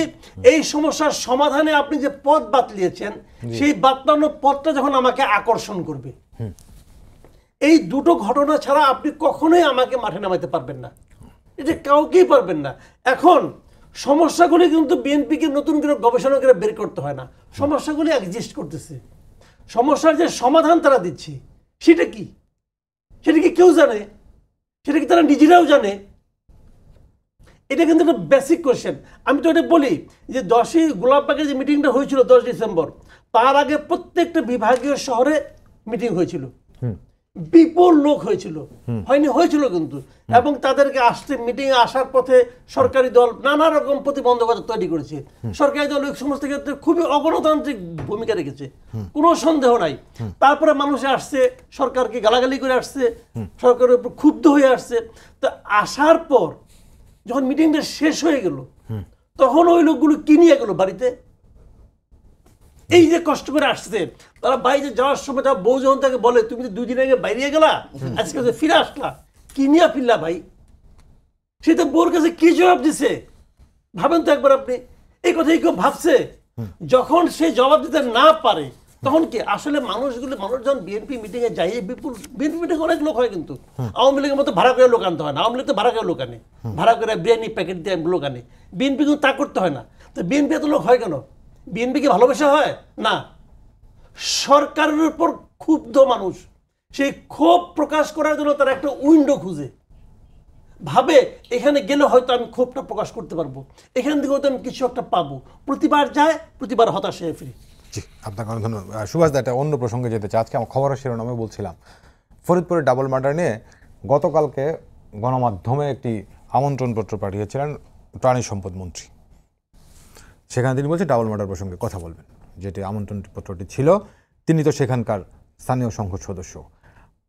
এই সমস্যার সমাধানে আপনি যে পথ বাতলিয়েছেন সেই বাতলানো পথটা যখন আমাকে আকর্ষণ করবে। এই দুটো ঘটনা ছাড়া আপনি কখনোই আমাকে মাঠে নামাইতে পারবেন না, এটা কাউকেই পারবেন না। এখন সমস্যাগুলি কিন্তু বিএনপিকে নতুন করে গবেষণা করে বের করতে হয় না, সমস্যাগুলি এক্সিস্ট করতেছে। সমস্যার যে সমাধান তারা দিচ্ছে সেটা কি কেউ জানে? সেটা কি তারা নিজেরাও জানে? এটা কিন্তু একটা বেসিক কোয়েশ্চেন। আমি তো এটা বলি যে 10ই গোলাপবাগের যে মিটিংটা হয়েছিল 10 ডিসেম্বর, তার আগে প্রত্যেকটা বিভাগীয় শহরে মিটিং হয়েছিল, বিপুল লোক হয়েছিল, হয়েছিল কিন্তু। এবং তাদেরকে আসতে মিটিংয়ে আসার পথে সরকারি দল নানা রকম প্রতিবন্ধকতা তৈরি করেছে। সরকারি দল এই সমস্ত ক্ষেত্রে খুবই অগণতান্ত্রিক ভূমিকা রেখেছে, কোনো সন্দেহ নাই। তারপরে মানুষে আসছে, সরকারকে গালাগালি করে আসছে, সরকারের উপর ক্ষুব্ধ হয়ে আসছে। তো আসার পর যখন মিটিংটা শেষ হয়ে গেল, তখন ওই লোকগুলো কি নিয়ে গেল বাড়িতে? এই যে কষ্ট করে আসছে তারা, বাইরে যাওয়ার সময় তার বউ যখন তাকে বলে তুমি তো 2 দিন আগে বাইরে গেলা, আজকে ফিরে আসলা, কি নিয়ে ফিরলা ভাই? সে তো বউর কাছে কি জবাব দিছে ভাবেন তো একবার আপনি। এই কথাই কেউ ভাবছে? যখন সে জবাব দিতে না পারে তখন কি আসলে মানুষ যখন বিএনপি মিটিং এ যায়, বিপুল বিএনপি মিটিং অনেক লোক হয়, কিন্তু আওয়ামী লীগের মতো ভাড়া করে লোক আনতে হয় না। আওয়ামী লীগ তো ভাড়া করে লোক আনে, ভাড়া করে বিরিয়ানি প্যাকেট দিয়ে লোক আনে। বিএনপি কিন্তু তা করতে হয় না। তো বিএনপি এত লোক হয় কেন? বিএনপি কি ভালোবাসা হয় না? সরকারের উপর ক্ষুব্ধ মানুষ, সেই ক্ষোভ প্রকাশ করার জন্য তারা একটা উইন্ডো খুঁজে, ভাবে এখানে গেলে হয়তো আমি ক্ষোভটা প্রকাশ করতে পারবো, এখান থেকে হয়তো আমি কিছু একটা পাবো। প্রতিবার যায়, প্রতিবার হতাশ হয়ে ফিরি। জি, আপনাকে অনেক ধন্যবাদ। সুভাষ দা, একটা অন্য প্রসঙ্গে যেতে চাই। আজকে আমার খবরের শিরোনামে বলছিলাম ফরিদপুরের ডাবল মার্ডার নিয়ে গতকালকে গণমাধ্যমে একটি আমন্ত্রণপত্র পাঠিয়েছিলেন প্রাণী সম্পদ মন্ত্রী। সেখানে তিনি বলছেন ডাবল মার্ডার প্রসঙ্গে কথা বলবেন। যেটি আমন্ত্রণপত্রটি ছিল, তিনি তো সেখানকার স্থানীয় সংসদ সদস্য।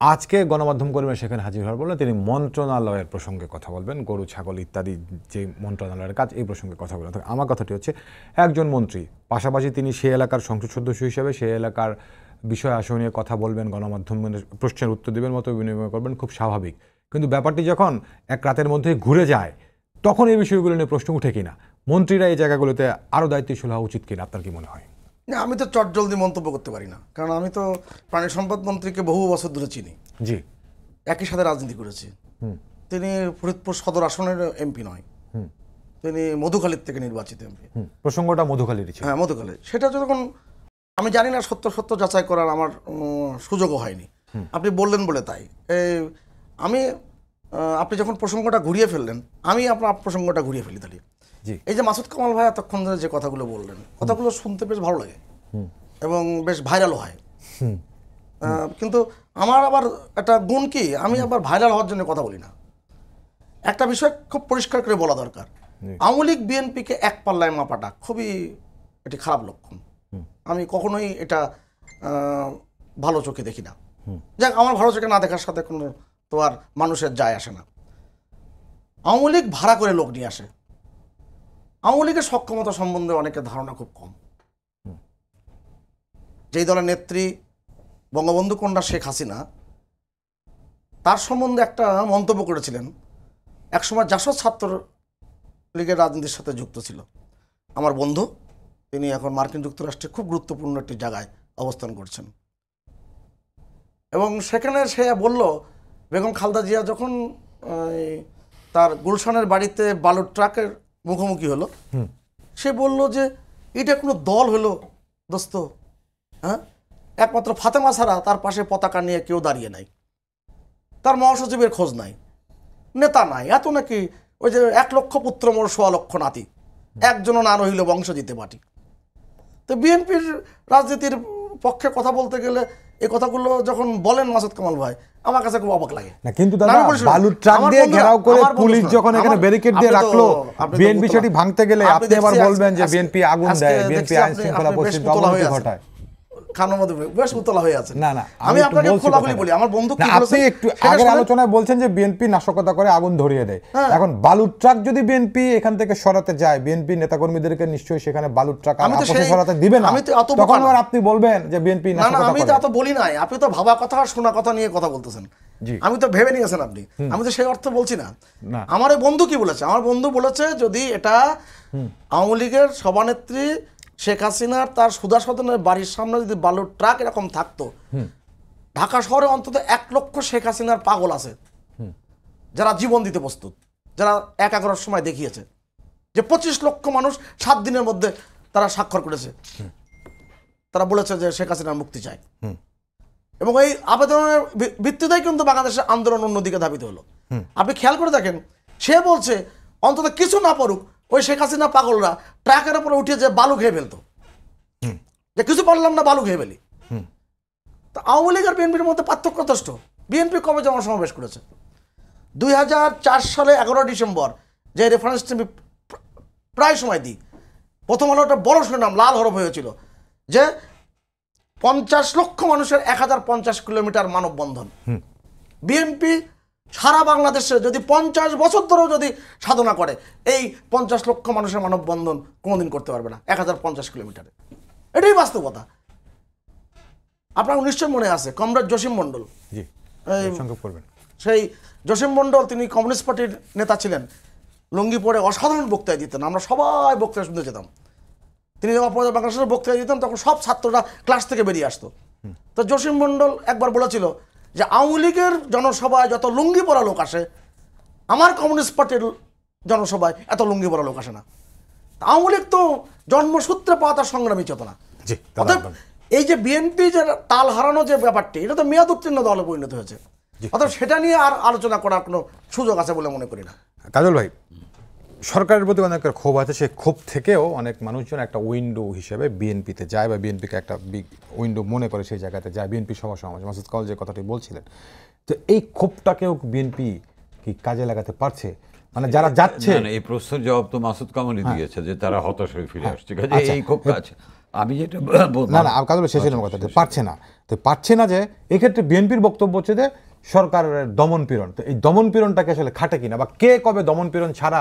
আজকে গণমাধ্যম কর্মীরা সেখানে হাজির হওয়ার বললেন তিনি মন্ত্রণালয়ের প্রসঙ্গে কথা বলবেন, গরু ছাগল ইত্যাদি যে মন্ত্রণালয়ের কাজ, এই প্রসঙ্গে কথা বলেন। আমার কথাটি হচ্ছে, একজন মন্ত্রী, পাশাপাশি তিনি সেই এলাকার সংসদ সদস্য হিসেবে সেই এলাকার বিষয় আশয় নিয়ে কথা বলবেন, গণমাধ্যমের প্রশ্নের উত্তর দেবেন, মত বিনিময় করবেন, খুব স্বাভাবিক। কিন্তু ব্যাপারটি যখন এক রাতের মধ্যে ঘুরে যায়, তখন এই বিষয়গুলো নিয়ে প্রশ্ন উঠে কিনা, মন্ত্রীরা এই জায়গাগুলোতে আরও দায়িত্বশীল হওয়া উচিত কিনা, আপনার কি মনে হয়? না, আমি তো চটজলদি মন্তব্য করতে পারি না, কারণ আমি তো প্রাণী সম্পদ মন্ত্রীকে বহু বছর ধরে চিনি। জি, একই সাথে রাজনীতি করেছি। তিনি ফরিদপুর সদর আসনের এমপি নয়, তিনি মধুখালীর থেকে নির্বাচিত এমপি। প্রসঙ্গটা মধুখালীর ছিল। হ্যাঁ, মধুখালী। সেটা যখন আমি জানি না, সত্য যাচাই করার আমার সুযোগও হয়নি। আপনি বললেন বলে তাই। আপনি যখন প্রসঙ্গটা ঘুরিয়ে ফেললেন, আমি আপনার প্রসঙ্গটা ঘুরিয়ে ফেলি তাহলে। এই যে মাসুদ কামাল ভাই এতক্ষণ ধরে যে কথাগুলো বললেন, কথাগুলো শুনতে বেশ ভালো লাগে এবং বেশ ভাইরালও হয়। কিন্তু আমার আবার একটা গুণ কি, আমি আবার ভাইরাল হওয়ার জন্য কথা বলি না। একটা বিষয় খুব পরিষ্কার করে বলা দরকার, আওয়ামী লীগ বিএনপিকে এক পাল্লায় মাপাটা খুবই একটি খারাপ লক্ষণ। আমি কখনোই এটা ভালো চোখে দেখি না। যাক, আমার ভালো চোখে না দেখার সাথে কোনো তো আর মানুষের যায় আসে না। আওয়ামী লীগ ভাড়া করে লোক নিয়ে আসে। আওয়ামী লীগের সক্ষমতা সম্বন্ধে অনেকের ধারণা খুব কম। যেই দলের নেত্রী বঙ্গবন্ধু কন্যা শেখ হাসিনা, তার সম্বন্ধে একটা মন্তব্য করেছিলেন। একসময় জাসদ ছাত্র লীগের রাজনীতির সাথে যুক্ত ছিল আমার বন্ধু, তিনি এখন মার্কিন যুক্তরাষ্ট্রে খুব গুরুত্বপূর্ণ একটি জায়গায় অবস্থান করছেন। এবং সেখানে সে বলল, বেগম খালেদা জিয়া যখন তার গুলশানের বাড়িতে বালুর ট্রাকের মুখোমুখি হলো, সে বলল যে এটা কোনো দল হলো দোস্ত, হ্যাঁ, একমাত্র ফাতেমা ছাড়া তার পাশে পতাকা নিয়ে কেউ দাঁড়িয়ে নাই। তার মহাসচিবের খোঁজ নাই, নেতা নাই, এত নাকি ওই যে 1 লক্ষ পুত্র মোর 1.25 লক্ষ নাতি, একজনও না রহিল বংশ দিতে পারি। তো বিএনপির রাজনীতির পক্ষে কথা বলতে গেলে এই কথাগুলো যখন বলেন মাসুদ কামাল ভাই, আমার কাছে খুব অবাক লাগে। না কিন্তু দাদা, বালুর ট্রাক দিয়ে ঘেরাও করে পুলিশ যখন এখানে ব্যারিকেড দিয়ে রাখলো, বিএনপি সেটি ভাঙতে গেলে আপনি আবার বলবেন যে বিএনপি আগুন দেয়, বিএনপি আইন শৃঙ্খলা পরিস্থিতি অবনতি ঘটায়। বেশ উতলা হয়ে আছে। না না, আমি আপনাকে খোলাখুলি বলি, আমার বন্ধু কি বলেছে, আপনি একটু আগের আলোচনায় বলছেন যে বিএনপি নাশকতা করে আগুন ধরিয়ে দেয়। এখন বালুর ট্রাক যদি বিএনপি এখান থেকে সরাতে যায়, বিএনপি নেতাকর্মীদেরকে নিশ্চয়ই সেখানে বালুর ট্রাক আপনি সরাতে দিবে না, তখন আর আপনি বলবেন যে বিএনপি নাশকতা করে। আমি তো এত বলি নাই, আপনি তো ভাবা কথা আর শোনা কথা নিয়ে কথা বলতেছেন। আমি তো ভেবে নিয়েছেন আপনি, আমি তো সেই অর্থে বলছি না। আমার এই বন্ধু কি বলেছে, আমার বন্ধু বলেছে যদি এটা আওয়ামী লীগের সভানেত্রী শেখ হাসিনার তার সুধা সদনের বাড়ির সামনে যদি বালুর ট্রাক এরকম থাকতো, ঢাকা শহরে অন্তত 1 লক্ষ শেখ হাসিনার পাগল আছে যারা জীবন দিতে প্রস্তুত, যারা 11-11 সময় দেখিয়েছে যে 25 লক্ষ মানুষ 7 দিনের মধ্যে তারা স্বাক্ষর করেছে, তারা বলেছে যে শেখ হাসিনার মুক্তি চায়। এবং এই আবেদনের ভিত্তিতেই কিন্তু বাংলাদেশের আন্দোলন অন্যদিকে ধাবিত হলো। আপনি খেয়াল করে দেখেন, সে বলছে অন্তত কিছু না পারুক ওই শেখ হাসিনা পাগলরা ট্রাকের উপরে উঠে যে বালু খেয়ে ফেলতো, যে কিছু পারলাম না বালু খেয়ে ফেলি। তা আওয়ামী লীগ আর বিএনপির মধ্যে পার্থক্য যথেষ্ট। বিএনপি কবে জনসমাবেশ করেছে? 2004 সালে 11 ডিসেম্বর, যে রেফারেন্সটা আমি প্রায় সময় দিই, প্রথম আলো একটা বড় শুনলাম, লাল হরফ হয়েছিল যে 50 লক্ষ মানুষের 1050 কিলোমিটার মানববন্ধন। বিএনপি সারা বাংলাদেশে যদি 50 বছর ধরেও যদি সাধনা করে, এই 50 লক্ষ মানুষের মানববন্ধন কোনোদিন করতে পারবে না 1050 কিলোমিটারে। এটাই বাস্তবতা। আপনার নিশ্চয় মনে আছে কমরেড জসিম মণ্ডল, সেই জসিম মণ্ডল তিনি কমিউনিস্ট পার্টির নেতা ছিলেন, লুঙ্গি পরে অসাধারণ বক্তৃতা দিতেন, আমরা সবাই বক্তৃতা শুনতে যেতাম। তিনি যখন বাংলাদেশের বক্তৃতা দিতেন তখন সব ছাত্ররা ক্লাস থেকে বেরিয়ে আসতো। তো জসিম মণ্ডল একবার বলেছিল যে আওয়ামী লীগের জনসভায় যত লুঙ্গি পরা লোক আসে, আমার কমিউনিস্ট পার্টির জনসভায় এত লুঙ্গি পরা লোক আসে না। আওয়ামী লীগ তো জন্মসূত্রে পাওয়া তার সংগ্রামী চেতনা। অর্থাৎ এই যে বিএনপি যে তাল হারানো যে ব্যাপারটি, এটা তো মেয়াদ উত্তীর্ণ দলে পরিণত হয়েছে। অর্থাৎ সেটা নিয়ে আর আলোচনা করার কোনো সুযোগ আছে বলে মনে করি না। কাজল ভাই, সরকারের প্রতি অনেকের ক্ষোভ আছে, সেই ক্ষোভ থেকেও অনেক মানুষজন একটা উইন্ডো হিসেবে বিএনপিতে যায় বা বিএনপিকে একটা বিগ উইন্ডো মনে করে সেই জায়গাতে যায়। বিএনপি সভা সমাবেশ মাসুদ কামাল যে কথাটি বলছিলেন, তো এই ক্ষোভটাকেও বিএনপি কি কাজে লাগাতে পারছে? মানে যারা যাচ্ছে, এই প্রশ্নের জবাব তো মাসুদ কামালই দিয়েছে যে তারা হতাশ হয়ে ফিরে আসছে, এই ক্ষোভটা আছে। আমি যেটা না না কাজল শেষ হলো কথা, পারছে না, তো পারছে না যে এক্ষেত্রে বিএনপির বক্তব্য হচ্ছে যে সরকারের দমন পীড়ন, তো এই দমন পীড়নটাকে আসলে খাটে কিনা, বা কে কবে দমন পীড়ন ছাড়া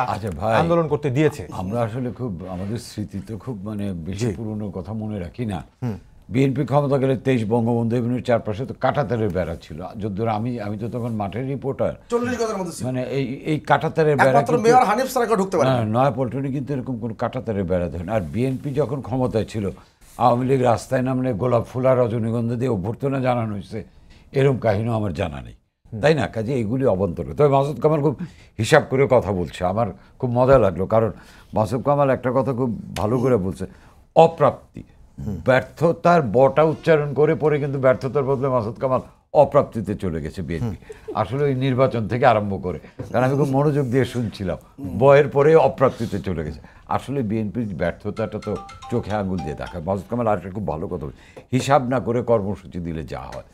আন্দোলন করতে দিয়েছে? আমরা আসলে খুব আমাদের স্মৃতি তো খুব বেশি পুরনো কথা মনে রাখি না। বিএনপি ক্ষমতা গেলে 23 বঙ্গবন্ধু এভিনিউর চারপাশে তো কাঁটাতারের বেড়া ছিল। যদ্দূর আমি তো তখন মাঠের রিপোর্টার, 40 গজের মধ্যে এই কাঁটাতারের বেড়া মেয়র হানিফ সারাকে ঢুকতে পারে না, নয়াপল্টনে কিন্তু এরকম কোনো কাঁটাতারের বেড়া ধরেন। আর বিএনপি যখন ক্ষমতায় ছিল, আওয়ামী লীগ রাস্তায় নামলে গোলাপ ফুল আর রজনীগন্ধা দিয়ে অভ্যর্থনা জানানো হয়েছে, এরকম কাহিনীও আমার জানা নেই, তাই না? কাজে এগুলি অভ্যন্তর। তবে মাসুদ কামাল খুব হিসাব করে কথা বলছে, আমার খুব মজা লাগলো, কারণ মাসুদ কামাল একটা কথা খুব ভালো করে বলছে, অপ্রাপ্তি, ব্যর্থতার বটা উচ্চারণ করে পরে কিন্তু ব্যর্থতার বদলে মাসুদ কামাল অপ্রাপ্তিতে চলে গেছে বিএনপি। আসলে ওই নির্বাচন থেকে আরম্ভ করে, কারণ আমি খুব মনোযোগ দিয়ে শুনছিলাম, বয়ের পরে অপ্রাপ্তিতে চলে গেছে। আসলে বিএনপির ব্যর্থতাটা তো চোখে আঙুল দিয়ে দেখা। মাসুদ কামাল আরেকটা খুব ভালো কথা বলছে, হিসাব না করে কর্মসূচি দিলে যা হয়।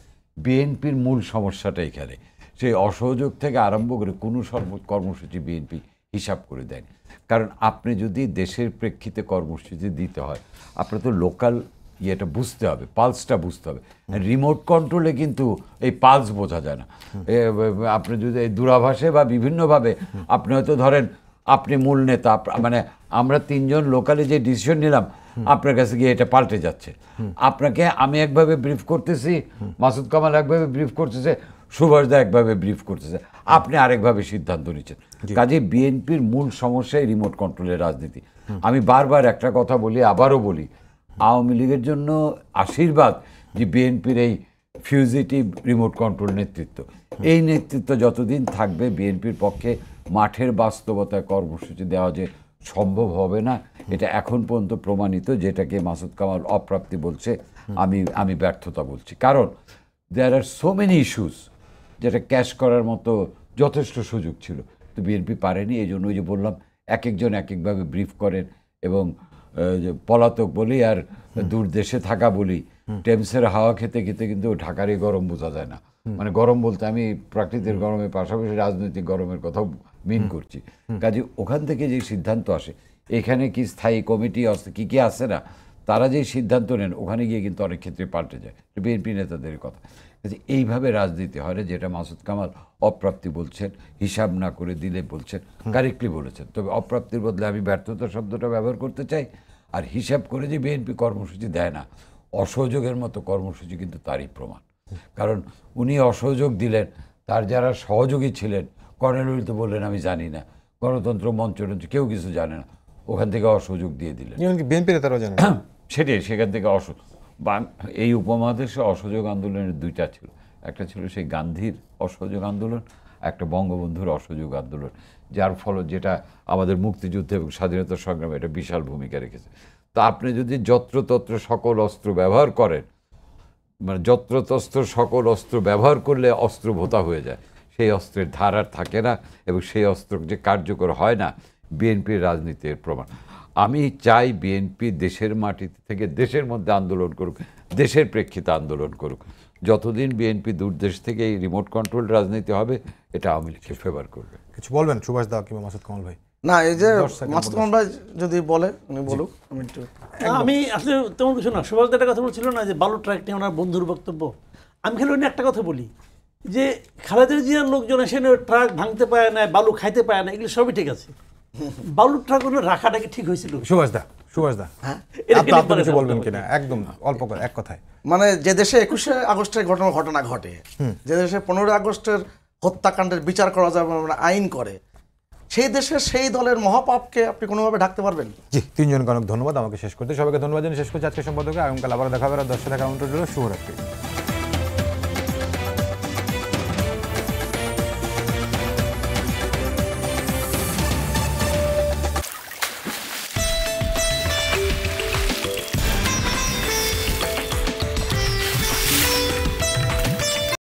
বিএনপির মূল সমস্যাটা এখানে, সেই অসহযোগ থেকে আরম্ভ করে কোনো কর্মসূচি বিএনপি হিসাব করে দেন। কারণ আপনি যদি দেশের প্রেক্ষিতে কর্মসূচি দিতে হয়, আপনার তো লোকাল ইয়েটা বুঝতে হবে, পালসটা বুঝতে হবে। রিমোট কন্ট্রোলে কিন্তু এই পালস বোঝা যায় না। আপনি যদি এই দূরাভাসে বা বিভিন্নভাবে আপনি হয়তো ধরেন আপনি মূল নেতা, মানে আমরা 3 জন লোকালে যে ডিসিশন নিলাম, আপনার কাছে গিয়ে এটা পাল্টে যাচ্ছে। আপনাকে আমি একভাবে ব্রিফ করতেছি, মাসুদ কামাল একভাবে ব্রিফ করতেছে, সুভাষ দা একভাবে ব্রিফ করতেছে, আপনি আরেকভাবে সিদ্ধান্ত নিচ্ছেন। কাজে বিএনপির মূল সমস্যাই রিমোট কন্ট্রোলের রাজনীতি। আমি বারবার একটা কথা বলি, আবারও বলি, আওয়ামী লীগের জন্য আশীর্বাদ যে বিএনপির এই ফিউজিটিভ রিমোট কন্ট্রোল নেতৃত্ব। এই নেতৃত্ব যতদিন থাকবে বিএনপির পক্ষে মাঠের বাস্তবতায় কর্মসূচি দেওয়া যে সম্ভব হবে না, এটা এখন পর্যন্ত প্রমাণিত। যেটাকে মাসুদ কামাল অপ্রাপ্তি বলছে, আমি ব্যর্থতা বলছি। কারণ দেয়ার আর সো মেনি ইস্যুস যেটা ক্যাশ করার মতো যথেষ্ট সুযোগ ছিল, তো বিএনপি পারেনি। এই জন্য ওই যে বললাম, এক একজন এক একভাবে ব্রিফ করেন, এবং যে পলাতক বলি আর দূর দেশে থাকা বলি, টেমসের হাওয়া খেতে খেতে কিন্তু ঢাকারই গরম বোঝা যায় না। মানে গরম বলতে আমি প্রাকৃতিক গরমের পাশাপাশি রাজনৈতিক গরমের কথাও মিন করছি। কাজে ওখান থেকে যে সিদ্ধান্ত আসে, এখানে কি স্থায়ী কমিটি আছে, কি আছে না, তারা যেই সিদ্ধান্ত নেন ওখানে গিয়ে কিন্তু অনেক ক্ষেত্রে পাল্টে যায়। বিএনপি নেতাদের কথা। কাজে এইভাবে রাজনীতি হয় না, যেটা মাসুদ কামাল অপ্রাপ্তি বলছেন, হিসাব না করে দিলে বলছেন, কারেক্টলি বলেছেন। তবে অপ্রাপ্তির বদলে আমি ব্যর্থতা শব্দটা ব্যবহার করতে চাই। আর হিসাব করে যে বিএনপি কর্মসূচি দেয় না, অসহযোগের মতো কর্মসূচি কিন্তু তারই প্রমাণ। কারণ উনি অসহযোগ দিলেন, তার যারা সহযোগী ছিলেন, কর্নেল তো বললেন আমি জানি না, গণতন্ত্র মঞ্চ কেউ কিছু জানে না, ওখান থেকে অসহযোগ দিয়ে দিলেন। বিএনপি নেতারাও জানেন সেটাই, সেখান থেকে এই উপমহাদেশে অসহযোগ আন্দোলনের দুইটা ছিল। একটা ছিল সেই গান্ধীর অসহযোগ আন্দোলন, একটা বঙ্গবন্ধুর অসহযোগ আন্দোলন, যার ফলে যেটা আমাদের মুক্তিযুদ্ধ এবং স্বাধীনতা সংগ্রামে এটা বিশাল ভূমিকা রেখেছে। তো আপনি যদি যত্রতত্র সকল অস্ত্র ব্যবহার করেন, মানে যত্রতস্ত্র সকল অস্ত্র ব্যবহার করলে অস্ত্র ভোতা হয়ে যায়, সেই অস্ত্রের ধার আর থাকে না, এবং সেই অস্ত্র যে কার্যকর হয় না, বিএনপির রাজনীতির প্রমাণ। আমি চাই বিএনপি দেশের মাটি থেকে দেশের মধ্যে আন্দোলন করুক, দেশের প্রেক্ষিতে আন্দোলন করুক। যতদিন বিএনপি দূরদেশ থেকে এই রিমোট কন্ট্রোল রাজনীতি হবে, এটা আওয়ামী লীগকে ফেভার করবে। কিছু বলবেন সুভাষ দা কিংবা মাসুদ কামাল ভাই? না, এই যে মাসুদ কামাল ভাই যদি বলে উনি বলুক, আমি একটু আমি আসলে তেমন কিছু না। সুভাষ একটা কথা বলছিল না যে বালু ট্রাক নিয়ে ওনার বন্ধুর বক্তব্য, আমি খালি উনি একটা কথা বলি যে খালেদা জিয়ার লোকজন এসে ট্রাক ভাঙতে পারে না, বালু খাইতে পারে না, এগুলো সবই ঠিক আছে। বালুর ট্রাক রাখাটা কি ঠিক হয়েছিল? সুভাষ দা হ্যাঁ, আপনি কিছু বলবেন কিনা, একদম অল্প করে এক কথায়। মানে যে দেশে 21শে আগস্টের ঘটনা ঘটে, যে দেশে 15 আগস্টের হত্যাকাণ্ডের বিচার করা যাবে মানে আইন করে, সেই দেশের সেই দলের মহাপাপকে আপনি কোনোভাবে ঢাকতে পারবেন? জি, তিনজনকে অনেক ধন্যবাদ। আমাকে শেষ করতে সবাইকে ধন্যবাদ জানিয়ে শেষ করছি আজকে সম্পাদকে। আগামীকাল আবার দেখা হবে রাত 10টায়। শুভরাত্রি।